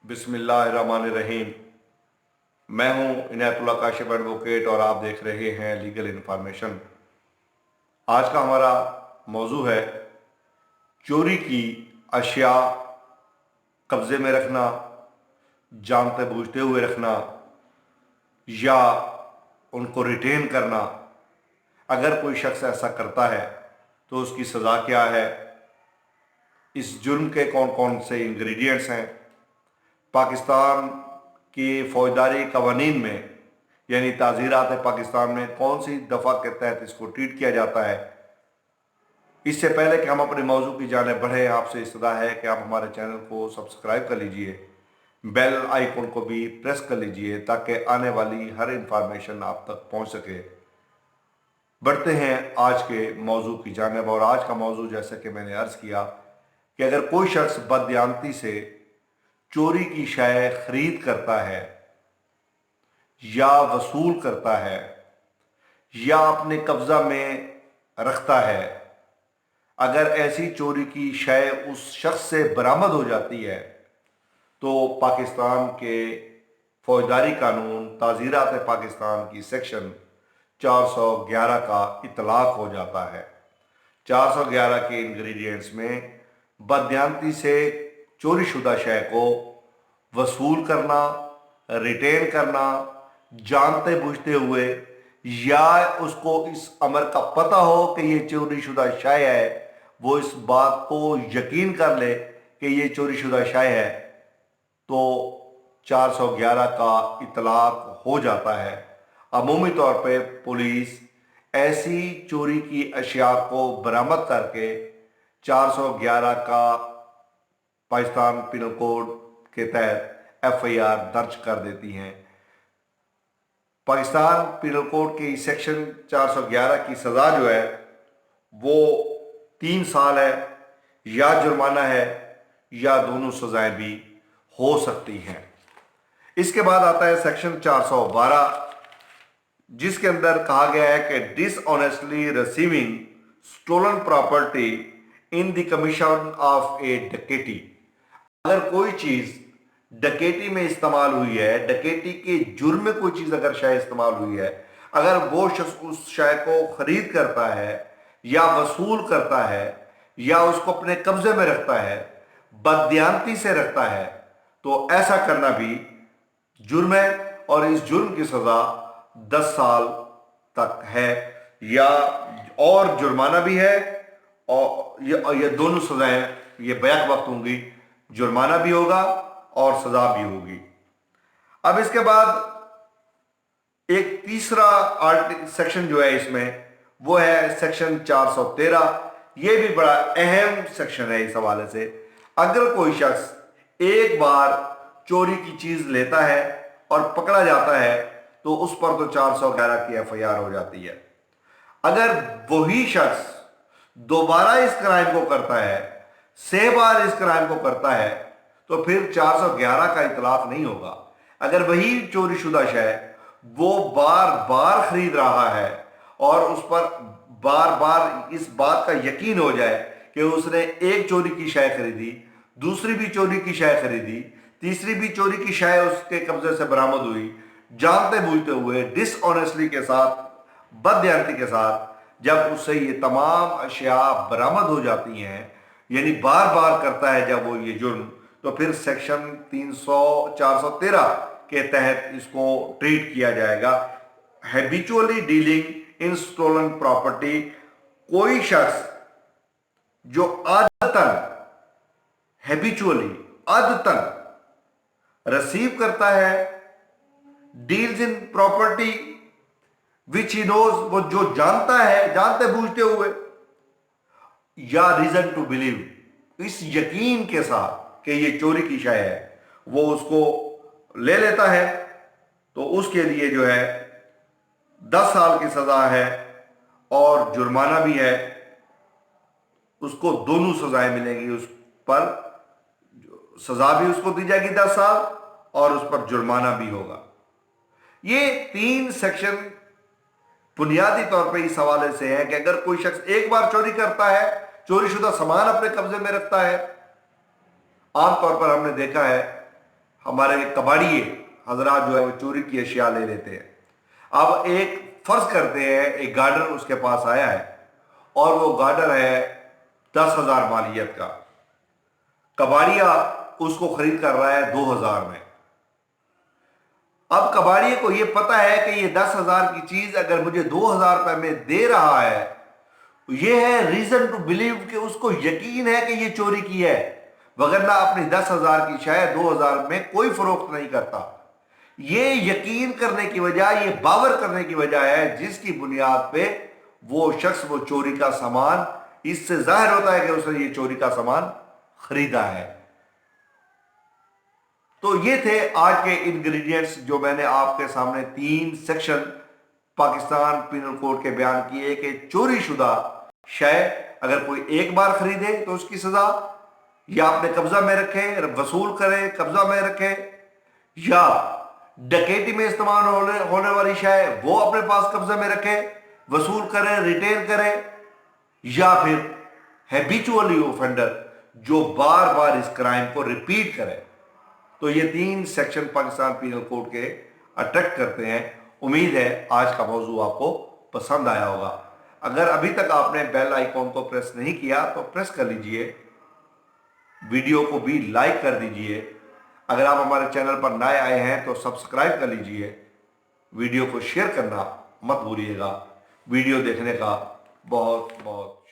बिस्मिल्लाहिर्रहमानिर्रहीम। मैं हूं इनायतुल्लाह काशिफ एडवोकेट और आप देख रहे हैं लीगल इन्फॉर्मेशन। आज का हमारा मौजू है चोरी की अशिया कब्जे में रखना, जानते बूझते हुए रखना या उनको रिटेन करना। अगर कोई शख्स ऐसा करता है तो उसकी सज़ा क्या है, इस जुर्म के कौन कौन से इंग्रेडिएंट्स हैं, पाकिस्तान की फौजदारी कवानीन में यानी ताज़ीरात पाकिस्तान में कौन सी दफ़ा के तहत इसको ट्रीट किया जाता है। इससे पहले कि हम अपने मौजू की जानिब बढ़े, आपसे इस्तदा है कि आप हमारे चैनल को सब्सक्राइब कर लीजिए, बेल आइकन को भी प्रेस कर लीजिए ताकि आने वाली हर इंफॉर्मेशन आप तक पहुंच सके। बढ़ते हैं आज के मौजू की जानिब। और आज का मौजू, जैसे कि मैंने अर्ज़ किया, कि अगर कोई शख्स बददियानती से चोरी की शय खरीद करता है या वसूल करता है या अपने कब्जा में रखता है, अगर ऐसी चोरी की शय उस शख्स से बरामद हो जाती है तो पाकिस्तान के फौजदारी कानून ताज़ीरात पाकिस्तान की सेक्शन 411 का इतलाक हो जाता है। 411 के इंग्रेडिएंट्स में बददियानती से चोरी शुदा शय को वसूल करना, रिटेन करना, जानते बूझते हुए, या उसको इस अमर का पता हो कि ये चोरी शुदा शय है, वो इस बात को यकीन कर ले कि ये चोरी शुदा शय है, तो 411 का इतलाक हो जाता है। अमूमी तौर पे पुलिस ऐसी चोरी की अशिया को बरामद करके 411 का पाकिस्तान पिनल कोड के तहत FIR दर्ज कर देती हैं। पाकिस्तान पिनल कोड के सेक्शन 411 की सज़ा जो है वो 3 साल है, या जुर्माना है, या दोनों सज़ाएं भी हो सकती हैं। इसके बाद आता है सेक्शन 412, जिसके अंदर कहा गया है कि dishonestly receiving stolen property in the commission of a dacoity. अगर कोई चीज़ डकैती में इस्तेमाल हुई है, डकैती के जुर्म में कोई चीज़ अगर शय इस्तेमाल हुई है, अगर वो शख्स उस शय को खरीद करता है या वसूल करता है या उसको अपने कब्जे में रखता है, बददियानती से रखता है, तो ऐसा करना भी जुर्म है और इस जुर्म की सज़ा 10 साल तक है, या और जुर्माना भी है, और ये दोनों सज़ाएं ये बैक वक्त होंगी, जुर्माना भी होगा और सज़ा भी होगी। अब इसके बाद एक तीसरा सेक्शन जो है इसमें, वो है सेक्शन 413। ये भी बड़ा अहम सेक्शन है इस हवाले से। अगर कोई शख्स एक बार चोरी की चीज़ लेता है और पकड़ा जाता है तो उस पर तो 411 की FIR हो जाती है। अगर वही शख्स दोबारा इस क्राइम को करता है, 6 बार इस क्राइम को करता है, तो फिर 411 का इतलाक नहीं होगा। अगर वही चोरी शुदा शय वो बार बार खरीद रहा है और उस पर बार बार इस बात का यकीन हो जाए कि उसने एक चोरी की शय खरीदी, दूसरी भी चोरी की शय खरीदी, तीसरी भी चोरी की शय उसके कब्जे से बरामद हुई, जानते बूझते हुए, डिसऑनेस्टली के साथ, बददियानती के साथ, जब उससे ये तमाम अशिया बरामद हो जाती हैं, यानी बार बार करता है जब वो ये जुर्म, तो फिर सेक्शन 413 के तहत इसको ट्रीट किया जाएगा। Habitually dealing in stolen property, कोई शख्स जो आदतन, हैबिचुअली, आदतन रिसीव करता है, deals in property which he knows, वो जो जानता है, जानते बूझते हुए, या रीजन टू बिलीव, इस यकीन के साथ कि ये चोरी की शय है, वो उसको ले लेता है, तो उसके लिए जो है 10 साल की सज़ा है और जुर्माना भी है। उसको दोनों सज़ाएं मिलेंगी, उस पर सज़ा भी उसको दी जाएगी 10 साल और उस पर जुर्माना भी होगा। ये 3 सेक्शन बुनियादी तौर पे इस हवाले से है कि अगर कोई शख्स एक बार चोरी करता है, चोरी शुदा सामान अपने कब्जे में रखता है, आमतौर पर हमने देखा है हमारे कबाड़िए हजरात जो है वो चोरी की अशिया ले लेते हैं। अब एक फर्ज करते हैं एक गार्डर उसके पास आया है और वो गार्डर है 10,000 मालियत का, कबाड़िया उसको खरीद कर रहा है 2,000 में। अब कबाड़िए को ये पता है कि ये 10,000 की चीज अगर मुझे 2,000 रुपए में दे रहा है, ये है रीजन टू बिलीव कि उसको यकीन है कि ये चोरी की है, वगरना अपनी 10,000 की शायद 2,000 में कोई फरोख्त नहीं करता। ये यकीन करने की वजह, ये बावर करने की वजह है जिसकी बुनियाद पे वो शख्स वो चोरी का सामान, इससे जाहिर होता है कि उसने ये चोरी का सामान खरीदा है। तो ये थे आज के इंग्रेडिएंट्स जो मैंने आपके सामने 3 सेक्शन पाकिस्तान पिनल कोड के बयान किए कि चोरी शुदा शय अगर कोई एक बार खरीदे तो उसकी सजा, या अपने कब्जा में रखे, वसूल करे, कब्जा में रखे, या डकैती में इस्तेमाल होने वाली शय वो अपने पास कब्जा में रखे, वसूल करे, रिटेन करे, या फिर हैबिचुअली ऑफेंडर जो बार बार इस क्राइम को रिपीट करे। तो ये 3 सेक्शन पाकिस्तान पिनल कोड के अट्रैक्ट करते हैं। उम्मीद है आज का मौजू आपको पसंद आया होगा। अगर अभी तक आपने बेल आइकॉन को प्रेस नहीं किया तो प्रेस कर लीजिए, वीडियो को भी लाइक कर दीजिए। अगर आप हमारे चैनल पर नए आए हैं तो सब्सक्राइब कर लीजिए। वीडियो को शेयर करना मत भूलिएगा। वीडियो देखने का बहुत बहुत